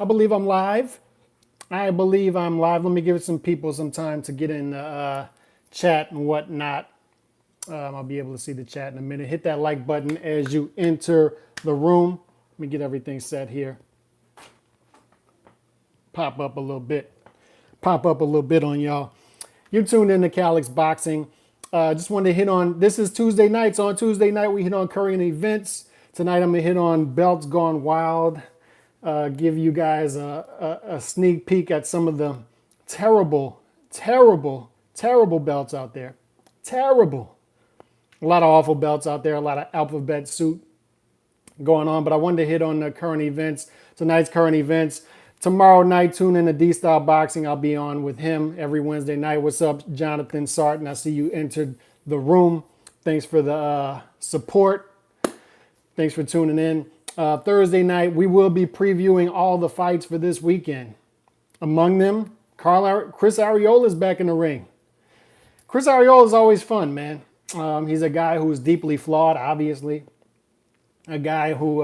I believe I'm live. I believe I'm live. Let me give some people some time to get in the chat and whatnot. I'll be able to see the chat in a minute. Hit that like button as you enter the room. Let me get everything set here. Pop up a little bit. Pop up a little bit on y'all. You tuned in to CalCast Boxing. Just wanted to hit on, this is Tuesday night. So on Tuesday night, we hit on current events. Tonight, I'm going to hit on Belts Gone Wild. Give you guys a sneak peek at some of the terrible belts out there. Terrible. A lot of awful belts out there, a lot of alphabet soup going on, but I wanted to hit on the current events. Tonight's current events. Tomorrow night, tune in to D-Style Boxing. I'll be on with him every Wednesday night. What's up, Jonathan Sarton? I see you entered the room. Thanks for the support. Thanks for tuning in. Thursday night, we will be previewing all the fights for this weekend. Among them, Chris Arreola is back in the ring. Chris Arreola is always fun, man. He's a guy who's deeply flawed, obviously. A guy who,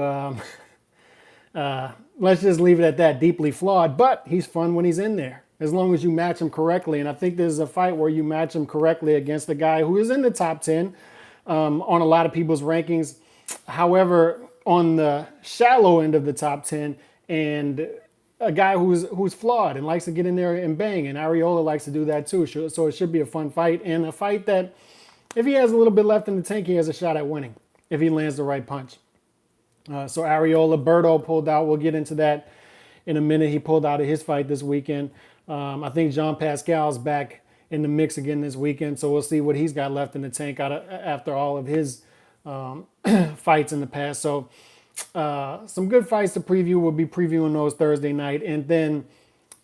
let's just leave it at that, deeply flawed. But he's fun when he's in there, as long as you match him correctly. And I think this is a fight where you match him correctly against a guy who is in the top 10 on a lot of people's rankings. However, on the shallow end of the top 10, and a guy who's flawed and likes to get in there and bang, and Arreola likes to do that too. So it should be a fun fight, and a fight that, if he has a little bit left in the tank, he has a shot at winning if he lands the right punch. So Arreola, Berto pulled out. We'll get into that in a minute. He pulled out of his fight this weekend. I think Jean Pascal's back in the mix again this weekend, so we'll see what he's got left in the tank after all of his fights in the past. So some good fights to preview. We'll be previewing those Thursday night. And then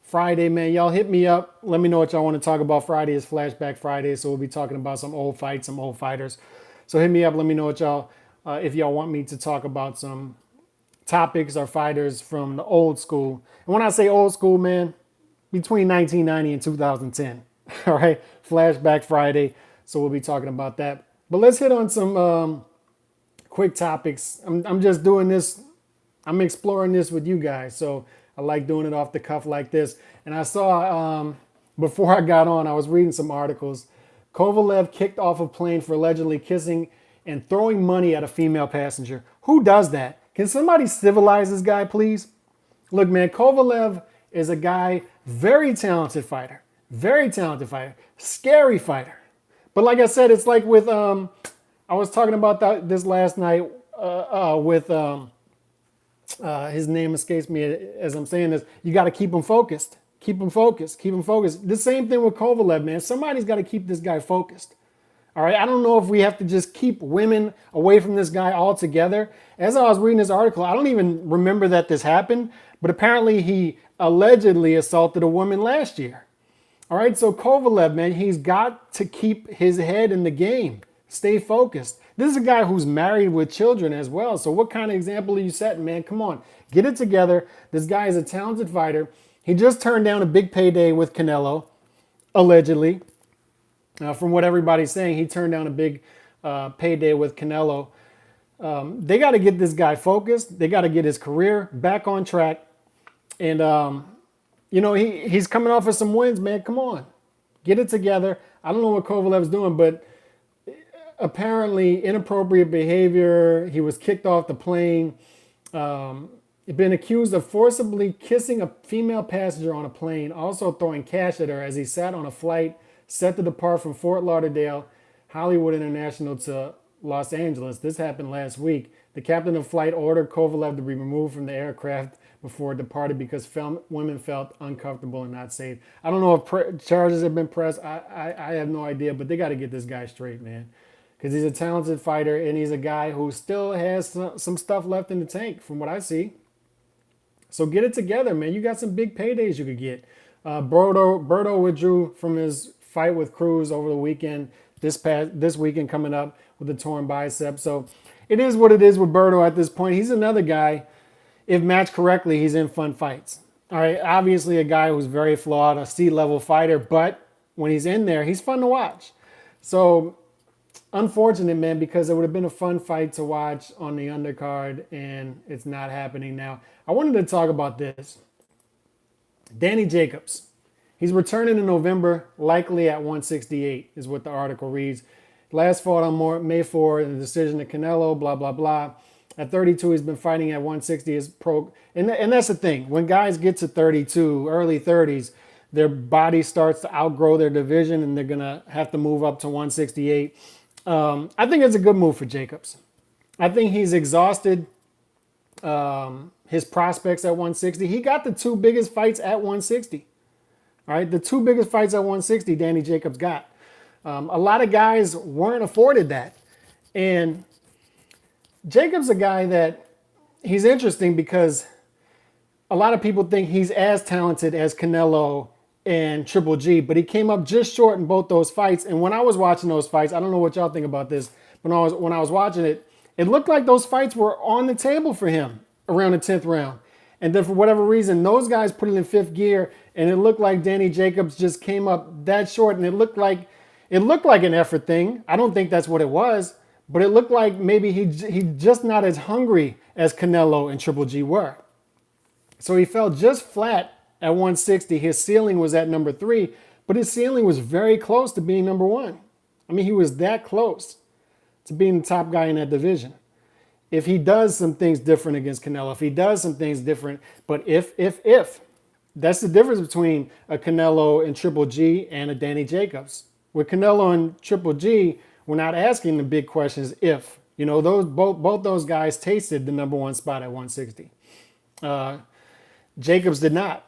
Friday, man, y'all hit me up. Let me know what y'all want to talk about. Friday is Flashback Friday, so we'll be talking about some old fights, some old fighters. So hit me up. Let me know what y'all, if y'all want me to talk about some topics or fighters from the old school. And when I say old school, man, between 1990 and 2010. All right, Flashback Friday. So we'll be talking about that. But let's hit on some quick topics. I'm just doing this. I'm exploring this with you guys. So I like doing it off the cuff like this. And I saw, before I got on, I was reading some articles. Kovalev kicked off a plane for allegedly kissing and throwing money at a female passenger. Who does that? Can somebody civilize this guy, please? Look, man, Kovalev is a guy, very talented fighter. Very talented fighter. Scary fighter. But like I said, it's like with, I was talking about this last night with, his name escapes me as I'm saying this. You got to keep him focused. Keep him focused. Keep him focused. The same thing with Kovalev, man. Somebody's got to keep this guy focused. All right. I don't know if we have to just keep women away from this guy altogether. As I was reading this article, I don't even remember that this happened, but apparently he allegedly assaulted a woman last year. All right. So Kovalev, man, he's got to keep his head in the game. Stay focused. This is a guy who's married with children as well. So what kind of example are you setting, man? Come on, get it together. This guy is a talented fighter. He just turned down a big payday with Canelo, allegedly. From what everybody's saying, he turned down a big payday with Canelo. They got to get this guy focused. They got to get his career back on track. And, you know, he's coming off of some wins, man. Come on, get it together. I don't know what Kovalev's doing, but apparently inappropriate behavior. He was kicked off the plane. Been accused of forcibly kissing a female passenger on a plane, also throwing cash at her as he sat on a flight set to depart from Fort Lauderdale, Hollywood International to Los Angeles. This happened last week. The captain of flight ordered Kovalev to be removed from the aircraft before it departed because women felt uncomfortable and not safe. I don't know if charges have been pressed. I have no idea, but they got to get this guy straight, man. Because he's a talented fighter and he's a guy who still has some stuff left in the tank from what I see. So get it together, man. You got some big paydays you could get. Berto withdrew from his fight with Cruz over the weekend, this weekend coming up with a torn bicep. So it is what it is with Berto at this point. He's another guy, if matched correctly, he's in fun fights. All right, obviously a guy who's very flawed, a C-level fighter, but when he's in there, he's fun to watch. So unfortunate, man, because it would have been a fun fight to watch on the undercard, and it's not happening now. I wanted to talk about this. Danny Jacobs. He's returning in November, likely at 168, is what the article reads. Last fought on May 4, in the decision to Canelo, blah, blah, blah. At 32, he's been fighting at 160. And that's the thing. When guys get to 32, early 30s, their body starts to outgrow their division, and they're going to have to move up to 168. I think it's a good move for Jacobs. I think he's exhausted his prospects at 160. He got the two biggest fights at 160. All right, the two biggest fights at 160, Danny Jacobs got. A lot of guys weren't afforded that. And Jacobs a guy that he's interesting because a lot of people think he's as talented as Canelo and Triple G, but he came up just short in both those fights. And when I was watching those fights, I don't know what y'all think about this, but when I was watching it, it looked like those fights were on the table for him around the 10th round. And then for whatever reason, those guys put it in fifth gear, and it looked like Danny Jacobs just came up that short, and it looked like an effort thing. I don't think that's what it was, but it looked like maybe he just not as hungry as Canelo and Triple G were. So he fell just flat at 160. His ceiling was at number 3, but his ceiling was very close to being number 1. I mean, he was that close to being the top guy in that division. If he does some things different against Canelo, if he does some things different, but if, that's the difference between a Canelo and Triple G and a Danny Jacobs. With Canelo and Triple G, we're not asking the big questions if. You know, both those guys tasted the number 1 spot at 160. Jacobs did not.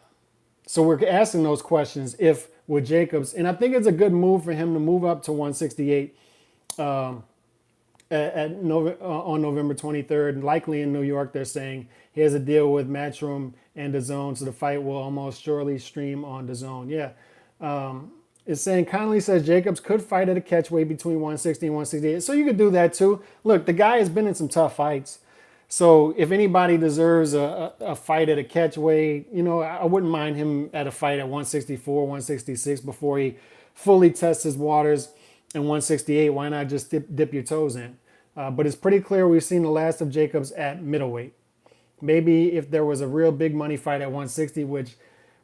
So we're asking those questions if with Jacobs. And I think it's a good move for him to move up to 168 on November 23rd. Likely in New York, they're saying he has a deal with Matchroom and DAZN, so the fight will almost surely stream on DAZN. Yeah. It's saying Connolly says Jacobs could fight at a catchweight between 160 and 168. So you could do that too. Look, the guy has been in some tough fights. So if anybody deserves a fight at a catchweight, you know, I wouldn't mind him at a fight at 164, 166 before he fully tests his waters. And 168, why not just dip your toes in? But it's pretty clear we've seen the last of Jacobs at middleweight. Maybe if there was a real big money fight at 160, which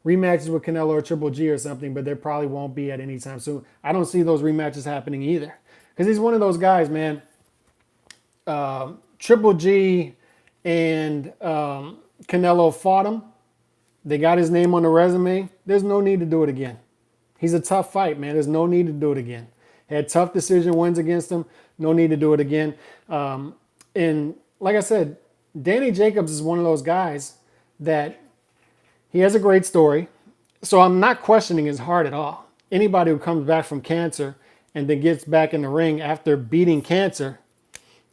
rematches with Canelo or Triple G or something, but there probably won't be at any time soon. I don't see those rematches happening either. Because he's one of those guys, man. Triple G and Canelo fought him. They got his name on the resume. There's no need to do it again. He's a tough fight, man. There's no need to do it again. Had tough decision wins against him. No need to do it again. And like I said, Danny Jacobs is one of those guys that he has a great story. So I'm not questioning his heart at all. Anybody who comes back from cancer and then gets back in the ring after beating cancer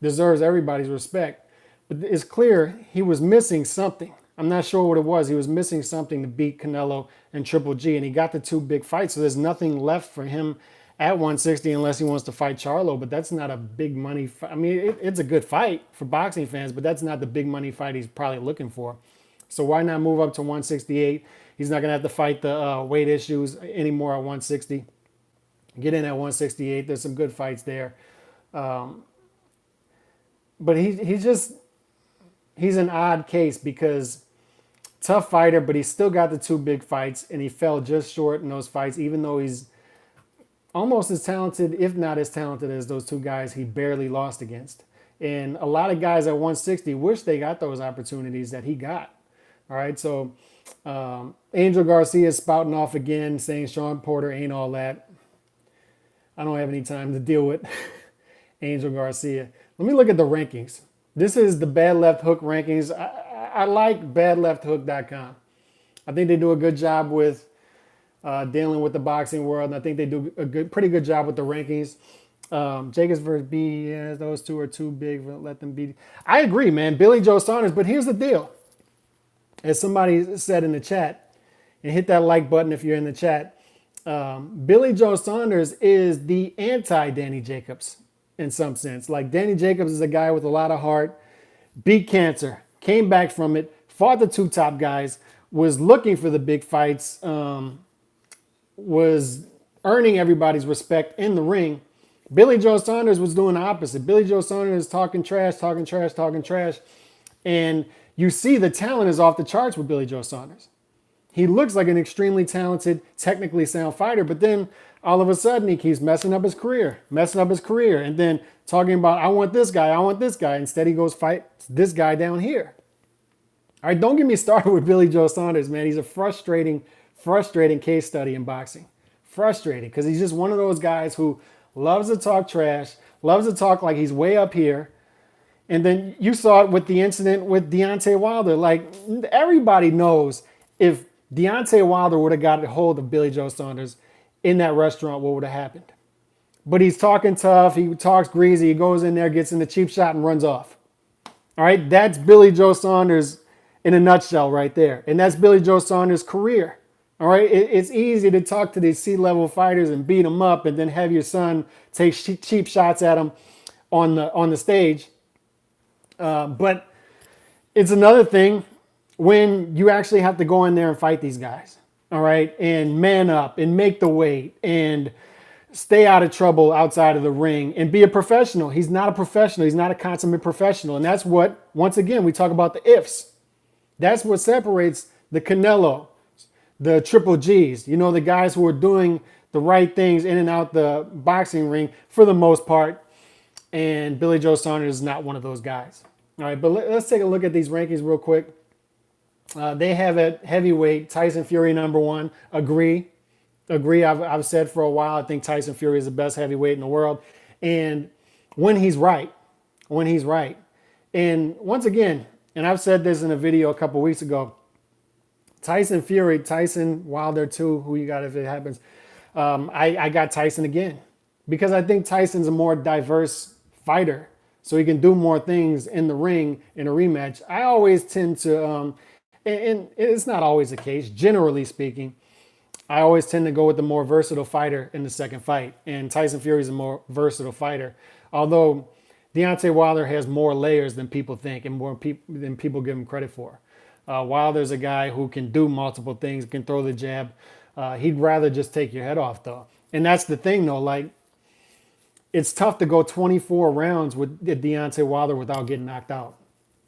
deserves everybody's respect. But it's clear he was missing something. I'm not sure what it was. He was missing something to beat Canelo and Triple G, and he got the two big fights. So there's nothing left for him at 160 unless he wants to fight Charlo, but that's not a big money fight. I mean, it's a good fight for boxing fans, but that's not the big money fight he's probably looking for. So why not move up to 168? He's not going to have to fight the weight issues anymore at 160. Get in at 168. There's some good fights there. But he's an odd case because tough fighter, but he still got the two big fights, and he fell just short in those fights, even though he's almost as talented, if not as talented as those two guys he barely lost against. And a lot of guys at 160 wish they got those opportunities that he got. All right, so Angel Garcia is spouting off again, saying Sean Porter ain't all that. I don't have any time to deal with Angel Garcia. Let me look at the rankings. This is the Bad Left Hook rankings. I like badlefthook.com. I think they do a good job with dealing with the boxing world, and I think they do a pretty good job with the rankings. Jacobs versus B, yeah, those two are too big. Let them be. I agree, man. Billy Joe Saunders, but here's the deal. As somebody said in the chat, and hit that like button if you're in the chat, Billy Joe Saunders is the anti-Danny Jacobs in some sense. Like, Danny Jacobs is a guy with a lot of heart, beat cancer, came back from it, fought the two top guys, was looking for the big fights, was earning everybody's respect in the ring. Billy Joe Saunders was doing the opposite. Billy Joe Saunders is talking trash. And you see the talent is off the charts with Billy Joe Saunders. He looks like an extremely talented, technically sound fighter, but then all of a sudden he keeps messing up his career, and then talking about, I want this guy. Instead, he goes fight this guy down here. All right, don't get me started with Billy Joe Saunders, man. He's a frustrating case study in boxing. Frustrating, because he's just one of those guys who loves to talk trash, loves to talk like he's way up here. And then you saw it with the incident with Deontay Wilder. Like, everybody knows if Deontay Wilder would have got a hold of Billy Joe Saunders in that restaurant, what would have happened? But he's talking tough. He talks greasy. He goes in there, gets in the cheap shot, and runs off. All right, that's Billy Joe Saunders in a nutshell right there. And that's Billy Joe Saunders' career. All right, it's easy to talk to these C-level fighters and beat them up and then have your son take cheap shots at them on the stage. But it's another thing when you actually have to go in there and fight these guys, all right, and man up and make the weight and stay out of trouble outside of the ring and be a professional. He's not a professional. He's not a consummate professional. And that's what, once again, we talk about the ifs. That's what separates the Canelo, the Triple Gs, you know, the guys who are doing the right things in and out the boxing ring for the most part. And Billy Joe Saunders is not one of those guys. All right, but let's take a look at these rankings real quick. They have at heavyweight, Tyson Fury #1. Agree. I've said for a while, I think Tyson Fury is the best heavyweight in the world. And when he's right. And once again, and I've said this in a video a couple weeks ago, Tyson Fury, Tyson Wilder too, who you got if it happens. I got Tyson again because I think Tyson's a more diverse fighter. So he can do more things in the ring in a rematch. I always tend to, and it's not always the case, generally speaking, I always tend to go with the more versatile fighter in the second fight. And Tyson Fury is a more versatile fighter. Although Deontay Wilder has more layers than people think and more than people give him credit for. Wilder's a guy who can do multiple things, can throw the jab. He'd rather just take your head off, though. And that's the thing, though. Like, it's tough to go 24 rounds with Deontay Wilder without getting knocked out.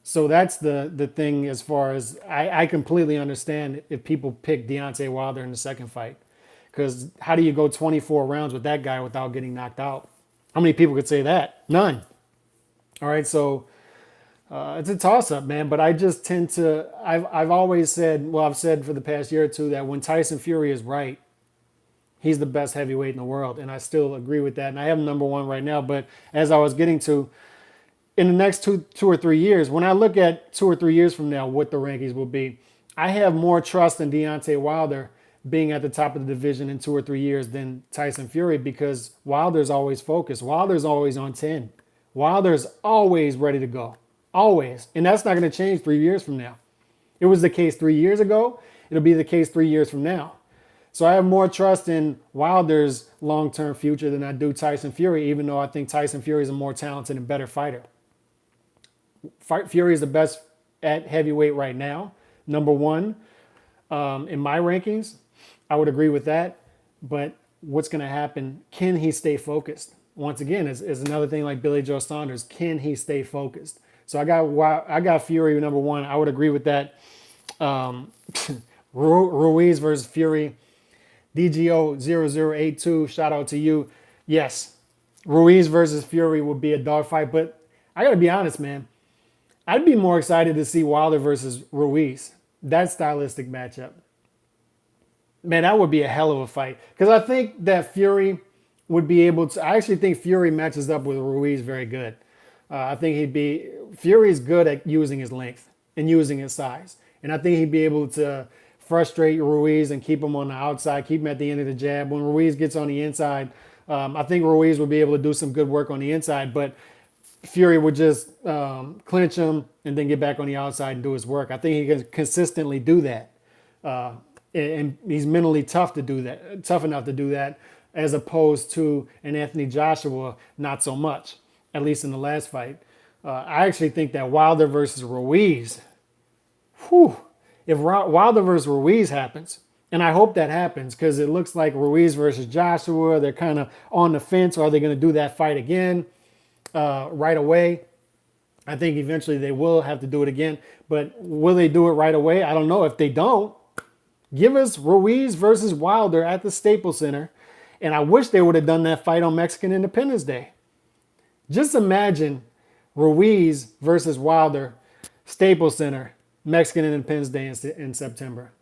So that's the thing as far as I completely understand if people pick Deontay Wilder in the second fight. Because how do you go 24 rounds with that guy without getting knocked out? How many people could say that? None. All right, so it's a toss-up, man. But I just tend to, I've always said, well, I've said for the past year or two that when Tyson Fury is right, he's the best heavyweight in the world. And I still agree with that. And I have him #1 right now. But as I was getting to, in the next two or 3 years, when I look at 2 or 3 years from now, what the rankings will be, I have more trust in Deontay Wilder being at the top of the division in 2 or 3 years than Tyson Fury because Wilder's always focused. Wilder's always on 10. Wilder's always ready to go. Always. And that's not going to change 3 years from now. It was the case 3 years ago. It'll be the case 3 years from now. So I have more trust in Wilder's long-term future than I do Tyson Fury, even though I think Tyson Fury is a more talented and better fighter. Fury is the best at heavyweight right now, #1 in my rankings. I would agree with that. But what's going to happen? Can he stay focused? Once again, is another thing like Billy Joe Saunders. Can he stay focused? So I got Fury #1. I would agree with that. Ruiz versus Fury. DGO0082, shout out to you. Yes, Ruiz versus Fury would be a dogfight, but I got to be honest, man. I'd be more excited to see Wilder versus Ruiz. That stylistic matchup. Man, that would be a hell of a fight. Because I think that Fury would be able to, I actually think Fury matches up with Ruiz very good. I think Fury's good at using his length and using his size. And I think he'd be able to frustrate Ruiz and keep him on the outside, keep him at the end of the jab. When Ruiz gets on the inside, I think Ruiz would be able to do some good work on the inside, but Fury would just clinch him and then get back on the outside and do his work. I think he can consistently do that. And he's mentally tough enough to do that, as opposed to an Anthony Joshua, not so much, at least in the last fight. I actually think that Wilder versus Ruiz, if Wilder versus Ruiz happens, and I hope that happens because it looks like Ruiz versus Joshua, they're kind of on the fence. Are they going to do that fight again right away? I think eventually they will have to do it again. But will they do it right away? I don't know. If they don't, Give us Ruiz versus Wilder at the Staples Center. And I wish they would have done that fight on Mexican Independence Day. Just imagine Ruiz versus Wilder, Staples Center, Mexican Independence Day in September.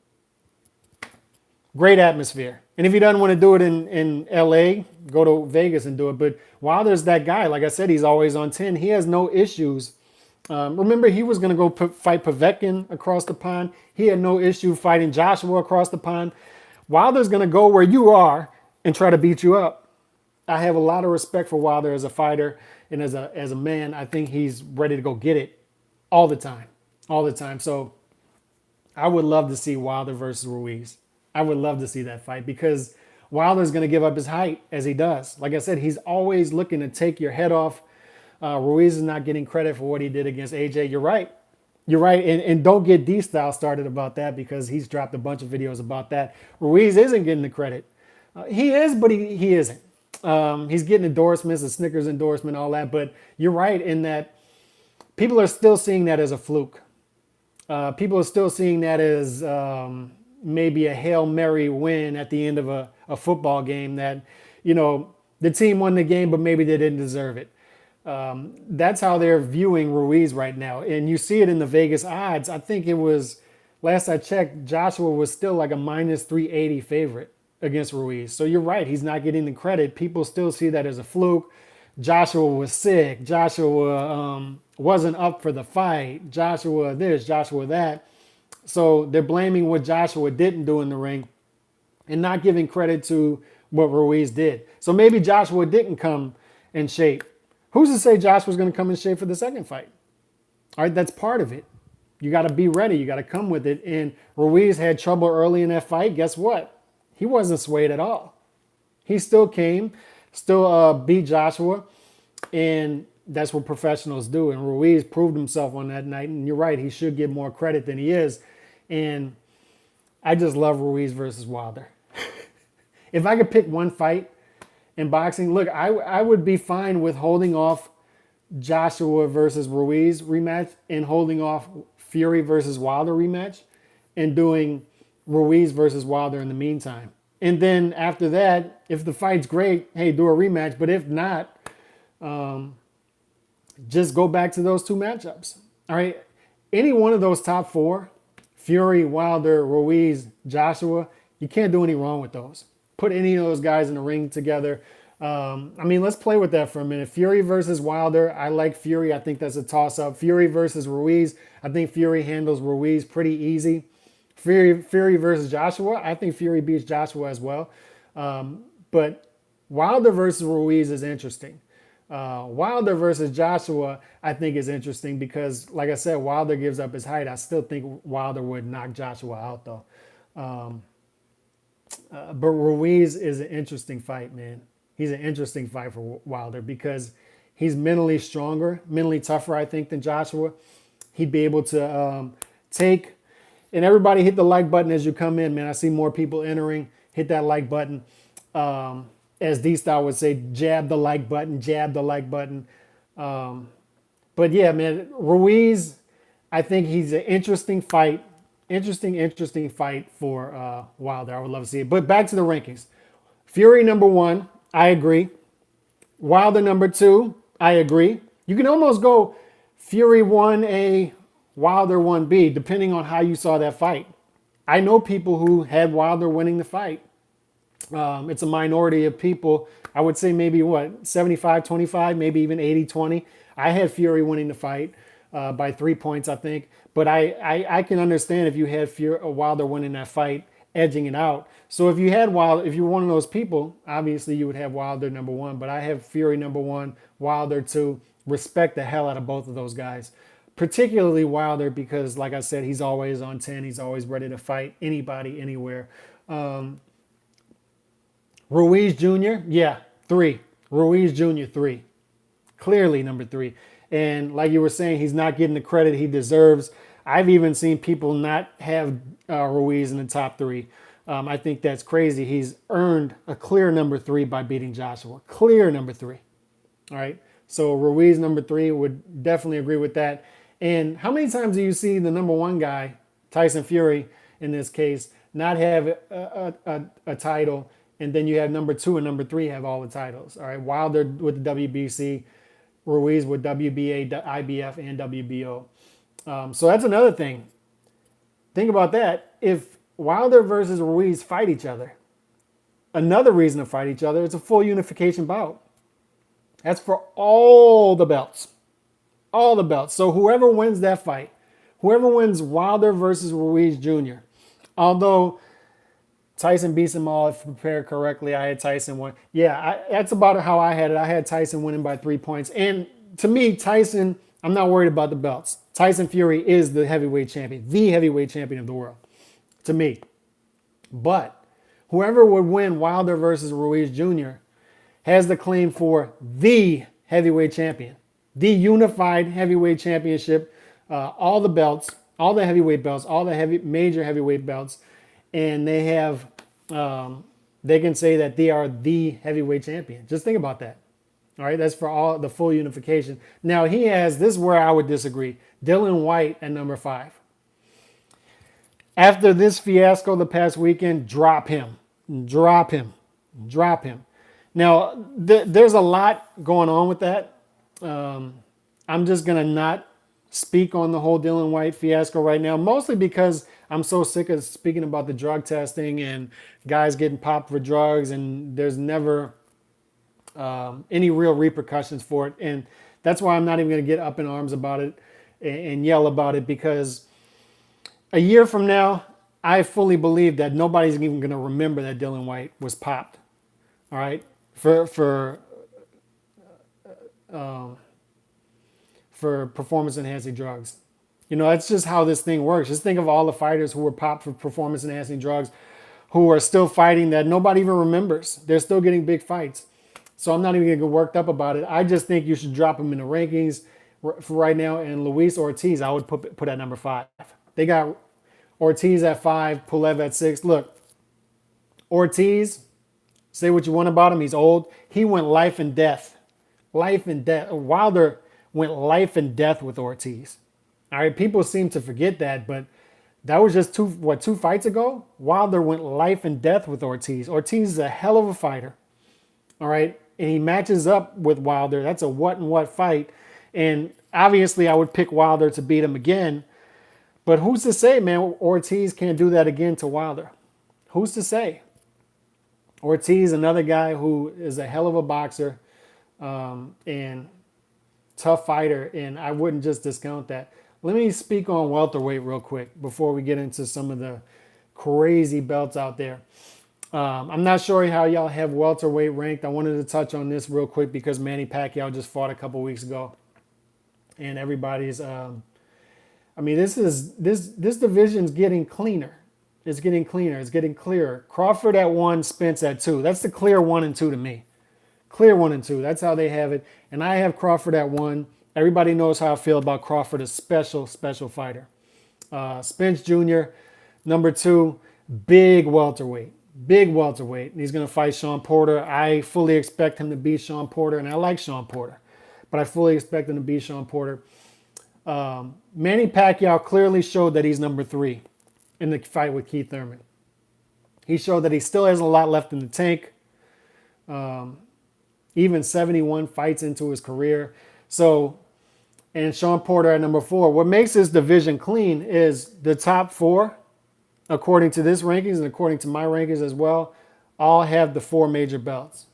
Great atmosphere. And if he doesn't want to do it in LA, go to Vegas and do it. But Wilder's that guy. Like I said, he's always on 10. He has no issues. Remember, he was going to go fight Povetkin across the pond. He had no issue fighting Joshua across the pond. Wilder's going to go where you are and try to beat you up. I have a lot of respect for Wilder as a fighter and as a man. I think he's ready to go get it all the time. All the time. So I would love to see Wilder versus Ruiz. I would love to see that fight because Wilder's going to give up his height as he does. Like I said, he's always looking to take your head off. Ruiz is not getting credit for what he did against AJ. You're right. You're right. And don't get D-Style started about that because he's dropped a bunch of videos about that. Ruiz isn't getting the credit. He is, but he isn't. He's getting endorsements, a Snickers endorsement, all that. But you're right in that people are still seeing that as a fluke. People are still seeing that as maybe a Hail Mary win at the end of a football game that, the team won the game, but maybe they didn't deserve it. That's how they're viewing Ruiz right now. And you see it in the Vegas odds. I think it was, last I checked, Joshua was still like a minus 380 favorite against Ruiz. So you're right. He's not getting the credit. People still see that as a fluke. Joshua was sick. Joshua wasn't up for the fight. Joshua this, Joshua that. So they're blaming what Joshua didn't do in the ring and not giving credit to what Ruiz did. So maybe Joshua didn't come in shape. Who's to say Joshua's going to come in shape for the second fight? All right, that's part of it. You got to be ready. You got to come with it. And Ruiz had trouble early in that fight. Guess what? He wasn't swayed at all. He still came, still beat Joshua. And that's what professionals do. And Ruiz proved himself on that night. And you're right, he should get more credit than he is. And I just love Ruiz versus Wilder. If I could pick one fight in boxing, look, I would be fine with holding off Joshua versus Ruiz rematch and holding off Fury versus Wilder rematch and doing Ruiz versus Wilder in the meantime. And then after that, if the fight's great, hey, do a rematch. But if not, just go back to those two matchups. All right. Any one of those top four, Fury, Wilder, Ruiz, Joshua, you can't do any wrong with those. Put any of those guys in the ring together. Let's play with that for a minute. Fury versus Wilder. I like Fury. I think that's a toss-up. Fury versus Ruiz. I think Fury handles Ruiz pretty easy. Fury versus Joshua. I think Fury beats Joshua as well. But Wilder versus Ruiz is interesting. Wilder versus Joshua, I think, is interesting because, like I said, Wilder gives up his height. I still think Wilder would knock Joshua out, though. But Ruiz is an interesting fight, man. He's an interesting fight for Wilder because he's mentally stronger, mentally tougher, I think, than Joshua. He'd be able to take, and everybody hit the like button as you come in, man. I see more people entering. Hit that like button. As D-Style would say, jab the like button, jab the like button. But yeah, man, Ruiz, I think he's an interesting fight. Interesting fight for Wilder. I would love to see it. But back to the rankings. Fury number 1, I agree. Wilder number 2, I agree. You can almost go Fury 1A, Wilder 1B, depending on how you saw that fight. I know people who had Wilder winning the fight. It's a minority of people. I would say maybe 75-25, maybe even 80-20. I had Fury winning the fight by 3 points, I think. But I can understand if you had Wilder winning that fight, edging it out. So if you had Wilder, if you were one of those people, obviously you would have Wilder number 1. But I have Fury number 1, Wilder 2. Respect the hell out of both of those guys. Particularly Wilder because, like I said, he's always on 10. He's always ready to fight anybody, anywhere. Ruiz Jr., 3. Ruiz Jr., 3. Clearly number 3. And like you were saying, he's not getting the credit he deserves. I've even seen people not have Ruiz in the top 3. I think that's crazy. He's earned a clear number 3 by beating Joshua. Clear number 3. All right. So Ruiz number 3, would definitely agree with that. And how many times do you see the number 1 guy, Tyson Fury, in this case, not have a title, and then you have number 2 and number 3 have all the titles. All right, Wilder with the WBC, Ruiz with WBA, IBF, and WBO. So that's another thing. Think about that. If Wilder versus Ruiz fight each other, another reason to fight each other, it's a full unification bout. That's for all the belts. All the belts. So whoever wins that fight, whoever wins Wilder versus Ruiz Jr., although Tyson beats them all, if prepared correctly, I had Tyson win. Yeah, that's about how I had it. I had Tyson winning by 3 points. And to me, Tyson, I'm not worried about the belts. Tyson Fury is the heavyweight champion, the heavyweight champion of the world, to me. But whoever would win Wilder versus Ruiz Jr. has the claim for the heavyweight champion, the unified heavyweight championship, all the belts, all the heavyweight belts, all the major heavyweight belts, and they have, they can say that they are the heavyweight champion. Just think about that. All right, that's for all the full unification. Now he has, this is where I would disagree, Dylan White at number 5. After this fiasco the past weekend, drop him. Drop him. Drop him. Now, there's a lot going on with that. I'm just going to not speak on the whole Dylan White fiasco right now, mostly because I'm so sick of speaking about the drug testing and guys getting popped for drugs, and there's never any real repercussions for it. And that's why I'm not even going to get up in arms about it and yell about it, because a year from now, I fully believe that nobody's even going to remember that Dylan White was popped. All right, for performance enhancing drugs. You know, that's just how this thing works. Just think of all the fighters who were popped for performance enhancing drugs, who are still fighting that nobody even remembers. They're still getting big fights. So I'm not even going to get worked up about it. I just think you should drop them in the rankings for right now. And Luis Ortiz, I would put at number 5. They got Ortiz at 5, Pulev at 6. Look, Ortiz, say what you want about him. He's old. He went life and death. Life and death. Wilder went life and death with Ortiz. All right, people seem to forget that, but that was just two fights ago? Wilder went life and death with Ortiz. Ortiz is a hell of a fighter. All right, and he matches up with Wilder. That's a what and what fight. And obviously I would pick Wilder to beat him again. But who's to say, man, Ortiz can't do that again to Wilder? Who's to say? Ortiz, another guy who is a hell of a boxer and tough fighter, and I wouldn't just discount that. Let me speak on welterweight real quick before we get into some of the crazy belts out there. I'm not sure how y'all have welterweight ranked. I wanted to touch on this real quick because Manny Pacquiao just fought a couple weeks ago, and everybody's. This division's getting cleaner. It's getting cleaner. It's getting clearer. Crawford at 1, Spence at 2. That's the clear 1 and 2 to me. Clear 1 and 2. That's how they have it. And I have Crawford at 1. Everybody knows how I feel about Crawford, a special, special fighter. Spence Jr., number 2, big welterweight. Big welterweight. And he's going to fight Sean Porter. I fully expect him to beat Sean Porter, and I like Sean Porter. But I fully expect him to beat Sean Porter. Manny Pacquiao clearly showed that he's number 3 in the fight with Keith Thurman. He showed that he still has a lot left in the tank. Even 71 fights into his career. So, and Sean Porter at number 4. What makes this division clean is the top 4, according to this rankings and according to my rankings as well, all have the 4 major belts.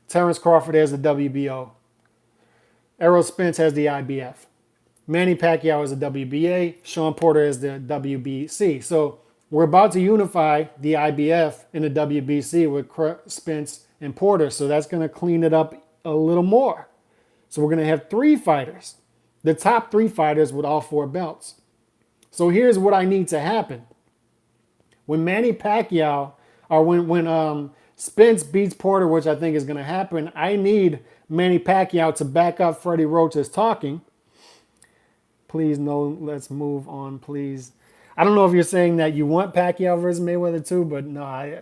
Terrence Crawford has the WBO. Errol Spence has the IBF. Manny Pacquiao is the WBA. Sean Porter is the WBC. So we're about to unify the IBF and the WBC with Spence and Porter. So that's going to clean it up a little more. So we're going to have 3 fighters. The top 3 fighters with all 4 belts. So here's what I need to happen. When Manny Pacquiao, or when Spence beats Porter, which I think is going to happen, I need Manny Pacquiao to back up Freddie Roach's talking. Please, no, let's move on, please. I don't know if you're saying that you want Pacquiao versus Mayweather too, but no, I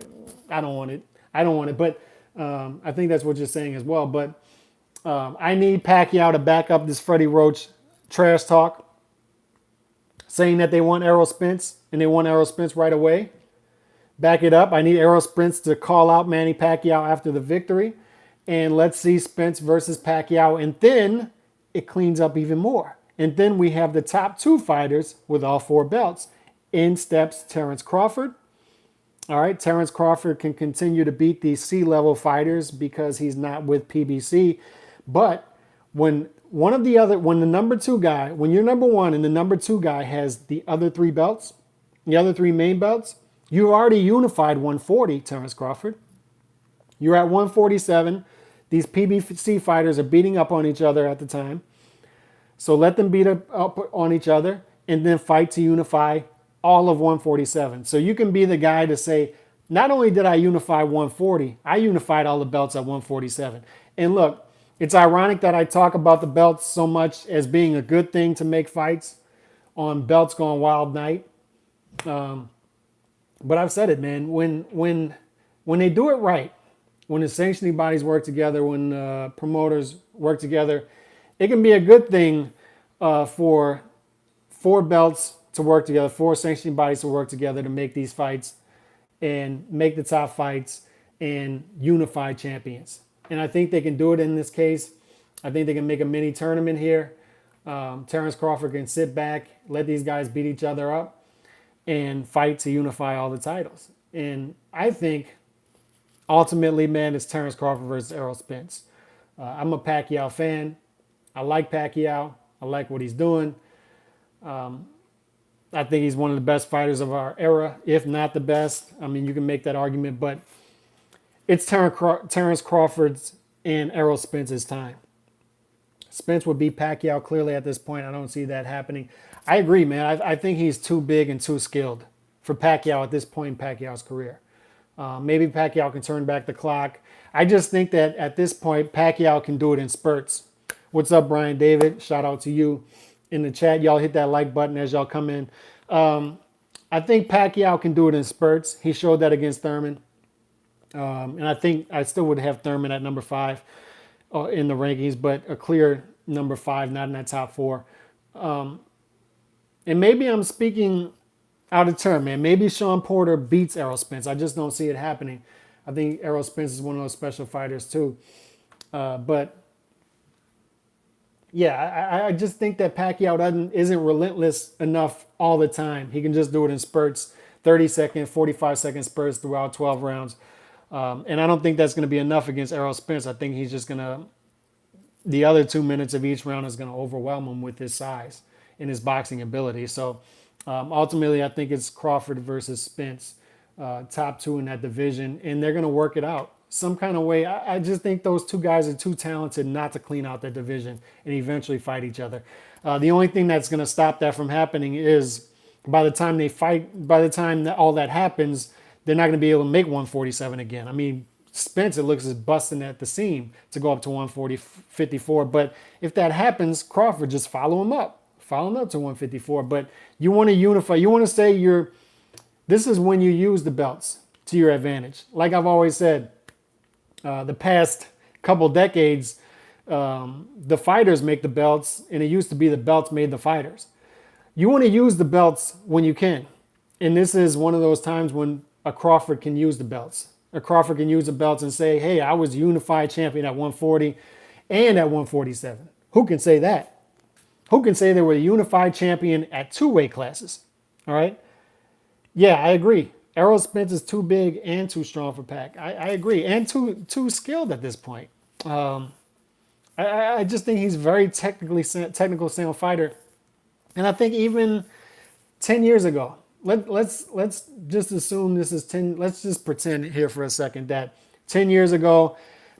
don't want it. I don't want it, but I think that's what you're saying as well. But I need Pacquiao to back up this Freddie Roach trash talk, saying that they want Errol Spence. and they want Errol Spence right away, back it up. I need Errol Spence to call out Manny Pacquiao after the victory. And let's see Spence versus Pacquiao. And then it cleans up even more. And then we have the top two fighters with all four belts. In steps Terrence Crawford. All right, Terrence Crawford can continue to beat these C-level fighters because he's not with PBC. But when when the number two guy, when you're number one and the number two guy has the other three belts, the other three main belts, you already unified 140, Terrence Crawford. You're at 147. These PBC fighters are beating up on each other at the time. So let them beat up on each other and then fight to unify all of 147. So you can be the guy to say, not only did I unify 140, I unified all the belts at 147. And look, it's ironic that I talk about the belts so much as being a good thing to make fights on Belts Gone Wild night. But I've said it, man. When they do it right, when the sanctioning bodies work together, when promoters work together, it can be a good thing for four belts to work together, four sanctioning bodies to work together to make these fights and make the top fights and unify champions. And I think they can do it in this case. I think they can make a mini tournament here. Terrence Crawford can sit back, let these guys beat each other up, and fight to unify all the titles. And I think ultimately, man, it's Terrence Crawford versus Errol Spence. I'm a Pacquiao fan. I like Pacquiao. I like what he's doing. I think he's one of the best fighters of our era, if not the best. I mean, you can make that argument, but it's Terrence Crawford's and Errol Spence's time. Spence would beat Pacquiao clearly at this point. I don't see that happening. I agree, man. I think he's too big and too skilled for Pacquiao at this point in Pacquiao's career. Maybe Pacquiao can turn back the clock. I just think that at this point, Pacquiao can do it in spurts. What's up, Brian David? Shout out to you in the chat. Y'all hit that like button as y'all come in. I think Pacquiao can do it in spurts. He showed that against Thurman. And I think I still would have Thurman at number 5 in the rankings, but a clear number 5, not in that top 4. And maybe I'm speaking out of turn, man. Maybe Sean Porter beats Errol Spence. I just don't see it happening. I think Errol Spence is one of those special fighters too. But yeah, I just think that Pacquiao isn't relentless enough all the time. He can just do it in spurts, 30-second, 45-second spurts throughout 12 rounds. And I don't think that's going to be enough against Errol Spence. I think he's just going to, the other 2 minutes of each round is going to overwhelm him with his size and his boxing ability. So ultimately, I think it's Crawford versus Spence, top 2 in that division, and they're going to work it out some kind of way. I just think those two guys are too talented not to clean out that division and eventually fight each other. The only thing that's going to stop that from happening is by the time they fight, by the time that all that happens, they're not going to be able to make 147 again. I mean, Spence, it looks as busting at the seam to go up to 54. But if that happens, Crawford, just follow him up to 154. But you want to unify. You want to say this is when you use the belts to your advantage. Like I've always said, the past couple decades, the fighters make the belts, and it used to be the belts made the fighters. You want to use the belts when you can. And this is one of those times when a Crawford can use the belts. A Crawford can use the belts and say, hey, I was unified champion at 140 and at 147. Who can say that? Who can say they were a unified champion at 2 weight classes? All right. Yeah, I agree. Errol Spence is too big and too strong for Pac. I agree. And too skilled at this point. I just think he's a very technical sound fighter. And I think even 10 years ago, let's just assume this is 10. Let's just pretend here for a second that 10 years ago,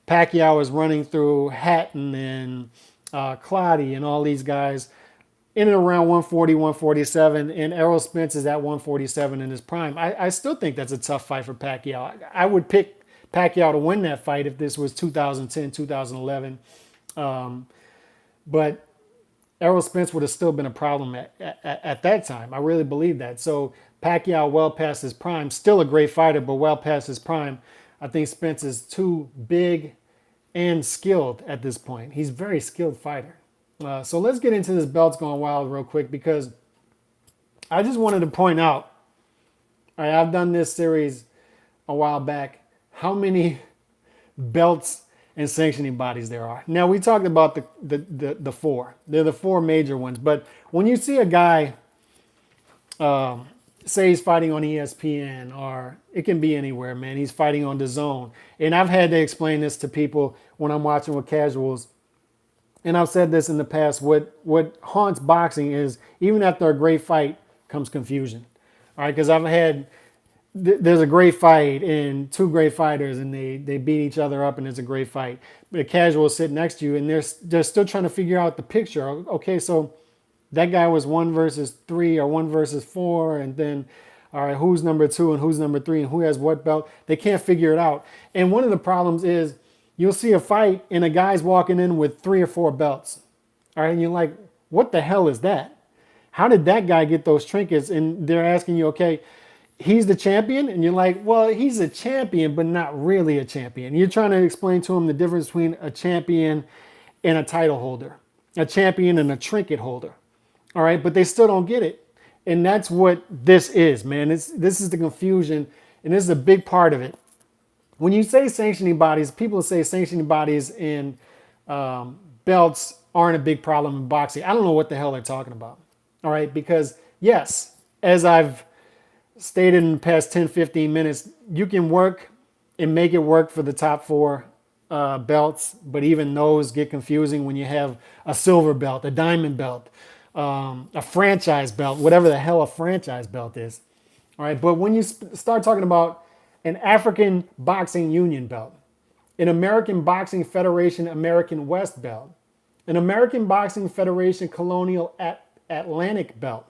Pacquiao was running through Hatton and Clottey and all these guys in and around 140, 147, and Errol Spence is at 147 in his prime. I still think that's a tough fight for Pacquiao. I would pick Pacquiao to win that fight if this was 2010, 2011. But Errol Spence would have still been a problem at that time. I really believe that. So Pacquiao, well past his prime, still a great fighter, but well past his prime. I think Spence is too big and skilled at this point. He's a very skilled fighter. So let's get into this Belts Gone Wild real quick, because I just wanted to point out All right, I've done this series a while back. How many belts and sanctioning bodies there are? Now, we talked about the four. They're the four major ones. But when you see a guy say he's fighting on ESPN, or it can be anywhere, man. He's fighting on DAZN. And I've had to explain this to people when I'm watching with casuals. And I've said this in the past. What haunts boxing is even after a great fight comes confusion. All right, because I've had there's a great fight and two great fighters and they beat each other up and it's a great fight. But a casual will sit next to you and they're still trying to figure out the picture. Okay, so that guy was 1 versus 3 or 1 versus 4, and then, all right, who's number 2 and who's number 3 and who has what belt? They can't figure it out. And one of the problems is you'll see a fight and a guy's walking in with 3 or 4 belts. All right, and you're like, what the hell is that? How did that guy get those trinkets? And they're asking you, okay, he's the champion? And you're like, well, he's a champion, but not really a champion. You're trying to explain to him the difference between a champion and a title holder, a champion and a trinket holder. All right, but they still don't get it. And that's what this is, man. This is the confusion, and this is a big part of it. When you say sanctioning bodies, people say sanctioning bodies and belts aren't a big problem in boxing. I don't know what the hell they're talking about. All right, because yes, as I've stated in the past 10, 15 minutes, you can work and make it work for the top 4 belts, but even those get confusing when you have a silver belt, a diamond belt, a franchise belt, whatever the hell a franchise belt is. All right, but when you start talking about an African Boxing Union belt, an American Boxing Federation American West belt, an American Boxing Federation Colonial Atlantic belt.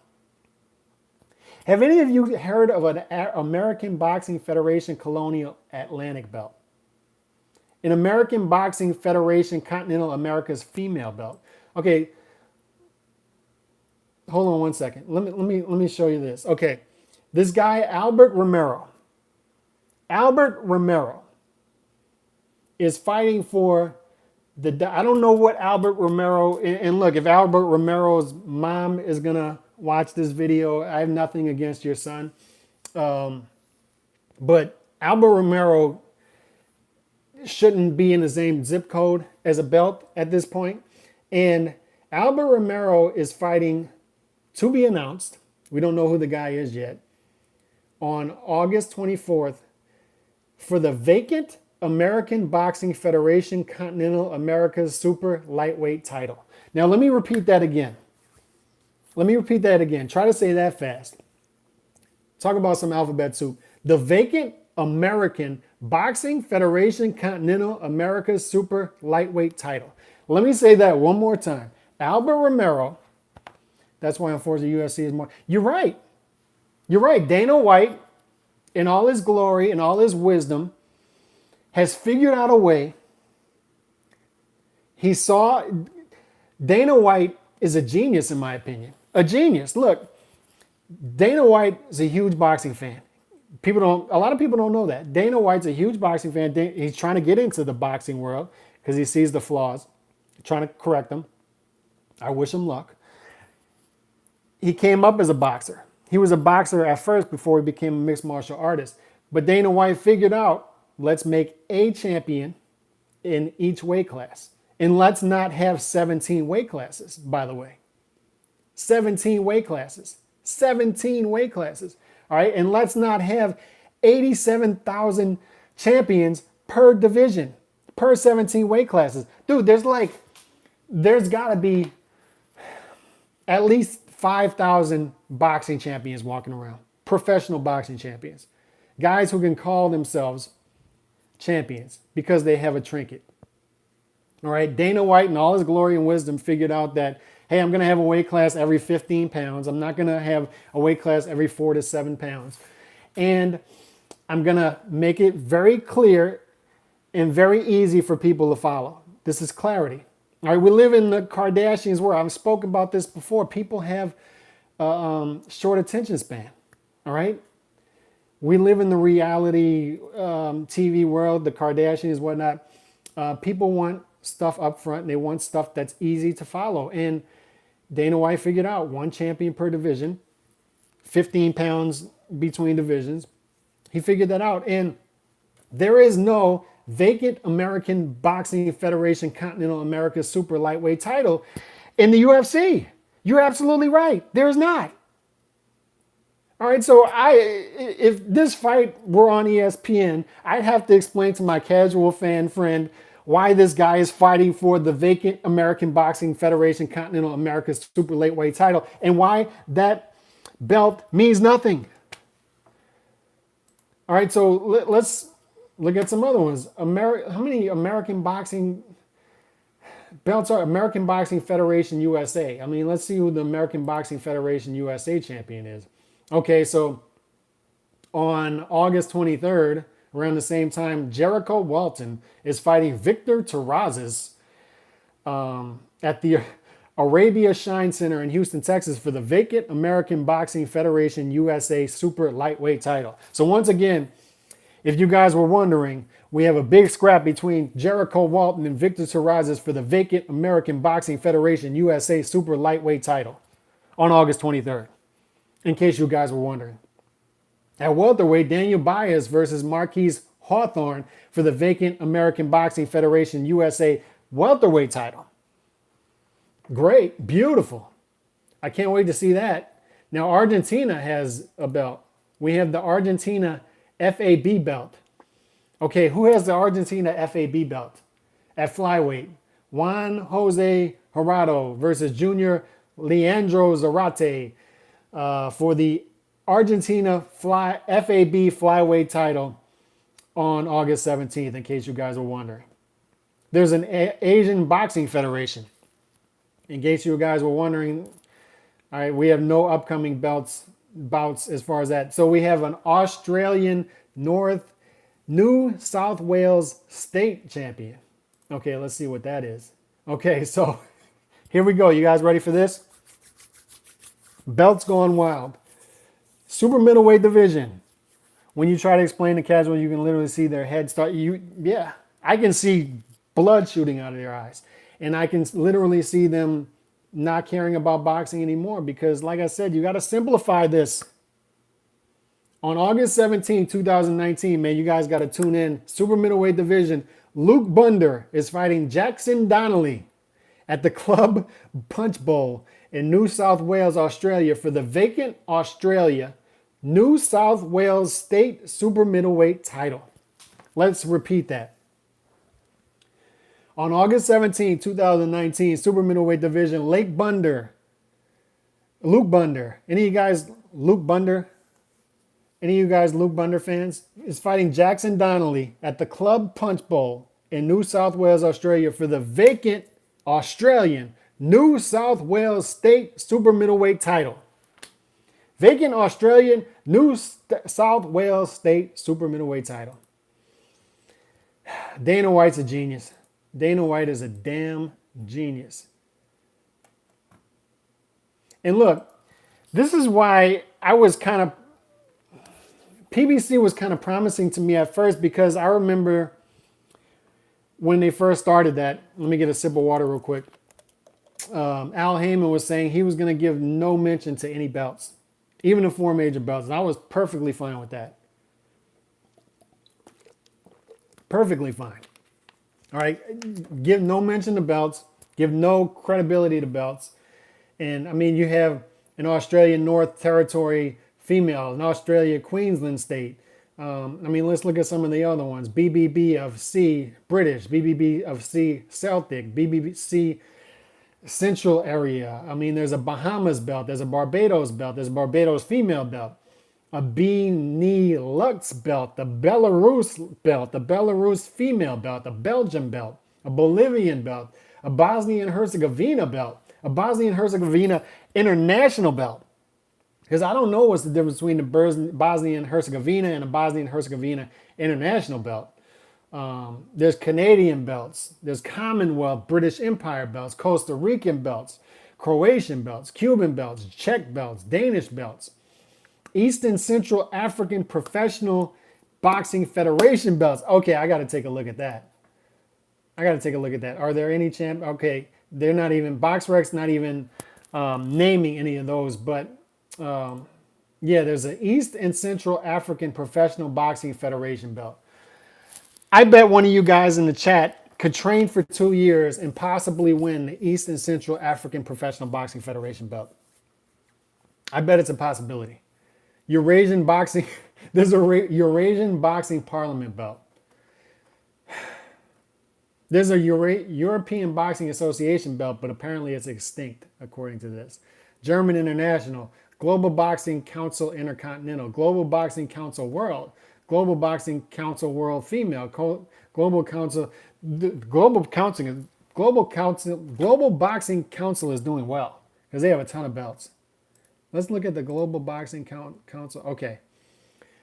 Have any of you heard of an American Boxing Federation Colonial Atlantic belt? An American Boxing Federation Continental America's female belt. Okay, hold on one second. Let me show you this. Okay, this guy Albert Romero. Albert Romero is fighting for I don't know what Albert Romero, and look, if Albert Romero's mom is gonna watch this video, I have nothing against your son. But Albert Romero shouldn't be in the same zip code as a belt at this point. And Albert Romero is fighting, to be announced, we don't know who the guy is yet, on August 24th for the vacant American Boxing Federation Continental America's Super Lightweight title. Now, let me repeat that again. Try to say that fast. Talk about some alphabet soup. The vacant American Boxing Federation Continental America's Super Lightweight title. Let me say that one more time. Albert Romero, that's why unfortunately UFC is more. You're right. Dana White, in all his glory and all his wisdom, has figured out a way. Dana White is a genius, in my opinion. A genius. Look, Dana White is a huge boxing fan. A lot of people don't know that. Dana White's a huge boxing fan. He's trying to get into the boxing world because he sees the flaws, trying to correct them. I wish him luck. He came up as a boxer. He was a boxer at first before he became a mixed martial artist. But Dana White figured out, let's make a champion in each weight class. And let's not have 17 weight classes, by the way. 17 weight classes. 17 weight classes. All right. And let's not have 87,000 champions per division, per 17 weight classes. Dude, there's got to be at least 5,000 boxing champions walking around. Professional boxing champions. Guys who can call themselves champions because they have a trinket. All right. Dana White, in all his glory and wisdom, figured out that, hey, I'm going to have a weight class every 15 pounds. I'm not going to have a weight class every 4 to 7 pounds. And I'm going to make it very clear and very easy for people to follow. This is clarity. All right. We live in the Kardashians world. I've spoken about this before. People have short attention span. All right. We live in the reality TV world, the Kardashians, whatnot. People want stuff up front, and they want stuff that's easy to follow. And Dana White figured out one champion per division, 15 pounds between divisions. He figured that out. And there is no vacant American Boxing Federation Continental America Super Lightweight title in the UFC. You're absolutely right. There's not. All right, so if this fight were on ESPN, I'd have to explain to my casual fan friend why this guy is fighting for the vacant American Boxing Federation Continental America Super Lightweight title and why that belt means nothing. All right, so let's look at some other ones. How many American boxing belts are American Boxing Federation USA? I mean, let's see who the American Boxing Federation USA champion is. Okay, so on August 23rd, around the same time, Jericho Walton is fighting Victor Terrazas at the Arabia Shine Center in Houston, Texas for the vacant American Boxing Federation USA Super Lightweight title. So once again, if you guys were wondering, we have a big scrap between Jericho Walton and Victor Terrazas for the vacant American Boxing Federation USA Super Lightweight title on August 23rd, in case you guys were wondering. At welterweight, Daniel Baez versus Marquise Hawthorne for the vacant American Boxing Federation USA welterweight title. Great, beautiful. I can't wait to see that. Now, Argentina has a belt. We have the Argentina FAB belt. Okay, who has the Argentina FAB belt? At flyweight, Juan Jose Jurado versus Junior Leandro Zarate for the Argentina FAB flyweight title on August 17th, in case you guys were wondering. There's an Asian Boxing Federation. In case you guys were wondering, all right, we have no upcoming bouts as far as that. So we have an Australian New South Wales state champion. Okay, let's see what that is. Okay, so here we go. You guys ready for this? Belts going wild. Super middleweight division. When you try to explain to casual, you can literally see their head start. Yeah, I can see blood shooting out of their eyes. And I can literally see them not caring about boxing anymore because, like I said, you got to simplify this. On August 17, 2019, man, you guys got to tune in. Super middleweight division. Luke Bunder is fighting Jackson Donnelly at the Club Punch Bowl in New South Wales, Australia for the vacant Australia New South Wales State Super Middleweight title. Let's repeat that. On August 17, 2019, Super Middleweight Division, Luke Bunder. Any of you guys Luke Bunder fans? Is fighting Jackson Donnelly at the Club Punch Bowl in New South Wales, Australia for the vacant Australian New South Wales State Super Middleweight title. Vacant Australian New South Wales State Super Middleweight title. Dana White's a genius. Dana White is a damn genius. And look, this is why PBC was kind of promising to me at first because I remember when they first started that. Let me get a sip of water real quick. Al Heyman was saying he was going to give no mention to any belts, even the 4 major belts. And I was perfectly fine with that. Perfectly fine. All right, give no mention to belts, give no credibility to belts. And I mean, you have an Australian North Territory female, an Australia Queensland state. I mean, let's look at some of the other ones. BBB of C British, BBB of C Celtic, BBC Central area. I mean, there's a Bahamas belt, there's a Barbados belt, there's a Barbados female belt, a Benelux belt, the Belarus belt, the Belarus female belt, a Belgian belt, a Bolivian belt, a Bosnia and Herzegovina belt, a Bosnia and Herzegovina international belt. Because I don't know what's the difference between the Bosnia and Herzegovina and a Bosnia and Herzegovina international belt. There's Canadian belts, there's Commonwealth, British Empire belts, Costa Rican belts, Croatian belts, Cuban belts, Czech belts, Danish belts, East and Central African Professional Boxing Federation belts. Okay, I got to take a look at that. Are there any champ? Okay, they're not even, BoxRec's not even naming any of those, but Yeah, there's an East and Central African Professional Boxing Federation belt. I bet one of you guys in the chat could train for 2 years and possibly win the East and Central African Professional Boxing Federation belt. I bet it's a possibility. Eurasian boxing, there's a Eurasian boxing parliament belt. There's a European Boxing Association belt, but apparently it's extinct, according to this. German International, Global Boxing Council Intercontinental, Global Boxing Council World, Global Boxing Council World Female, Global Council, Global Boxing Council is doing well because they have a ton of belts. Let's look at the Global Boxing Council. Okay,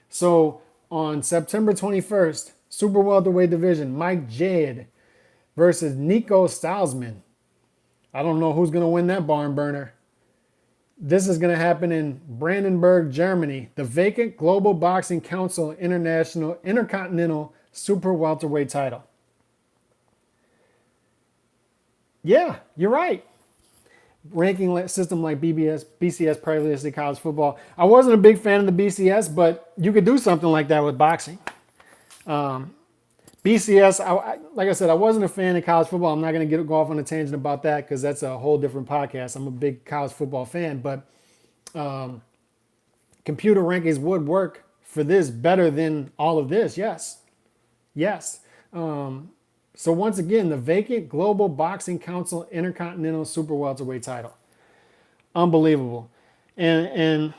so on September 21st, Super Welterweight Division, Mike Jade versus Nico Stalsman. I don't know who's going to win that barn burner. This is going to happen in Brandenburg, Germany. The vacant Global Boxing Council Intercontinental Super Welterweight title. Yeah, you're right. Ranking system like BCS, previously college football. I wasn't a big fan of the BCS, but you could do something like that with boxing. BCS, like I said, I wasn't a fan of college football. I'm not going to go off on a tangent about that because that's a whole different podcast. I'm a big college football fan, but computer rankings would work for this better than all of this. Yes. Yes. So once again, the vacant Global Boxing Council Intercontinental Super Welterweight title. Unbelievable. And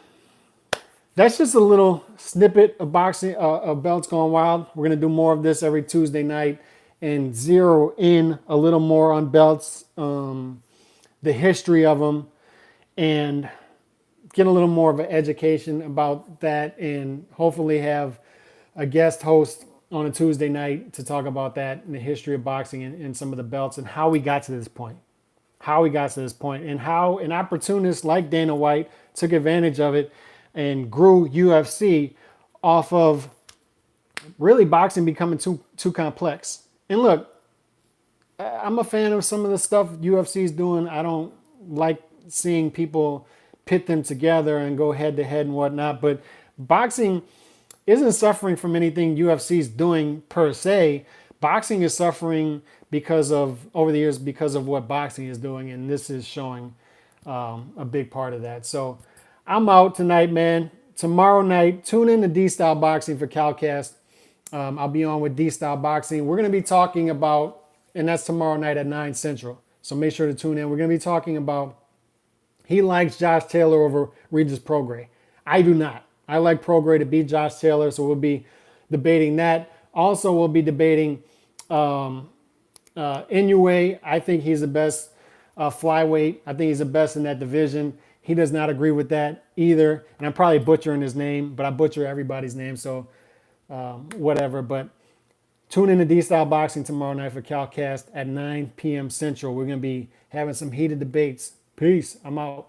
that's just a little snippet of boxing, of Belts Gone Wild. We're going to do more of this every Tuesday night and zero in a little more on belts, the history of them, and get a little more of an education about that, and hopefully have a guest host on a Tuesday night to talk about that and the history of boxing and some of the belts and how we got to this point. And how an opportunist like Dana White took advantage of it and grew UFC off of really boxing becoming too complex. And look, I'm a fan of some of the stuff UFC's doing. I don't like seeing people pit them together and go head to head and whatnot, but boxing isn't suffering from anything UFC's doing per se. Boxing is suffering over the years because of what boxing is doing, and this is showing a big part of that. So I'm out tonight, man. Tomorrow night, tune in to D-Style Boxing for CalCast. I'll be on with D-Style Boxing. We're going to be talking about, and that's tomorrow night at 9 Central. So make sure to tune in. We're going to be talking about, he likes Josh Taylor over Regis Prograis. I do not. I like Prograis to beat Josh Taylor, so we'll be debating that. Also, we'll be debating Inoue. I think he's the best flyweight. I think he's the best in that division. He does not agree with that either. And I'm probably butchering his name, but I butcher everybody's name, so whatever. But tune in to D-Style Boxing tomorrow night for CalCast at 9 p.m. Central. We're going to be having some heated debates. Peace. I'm out.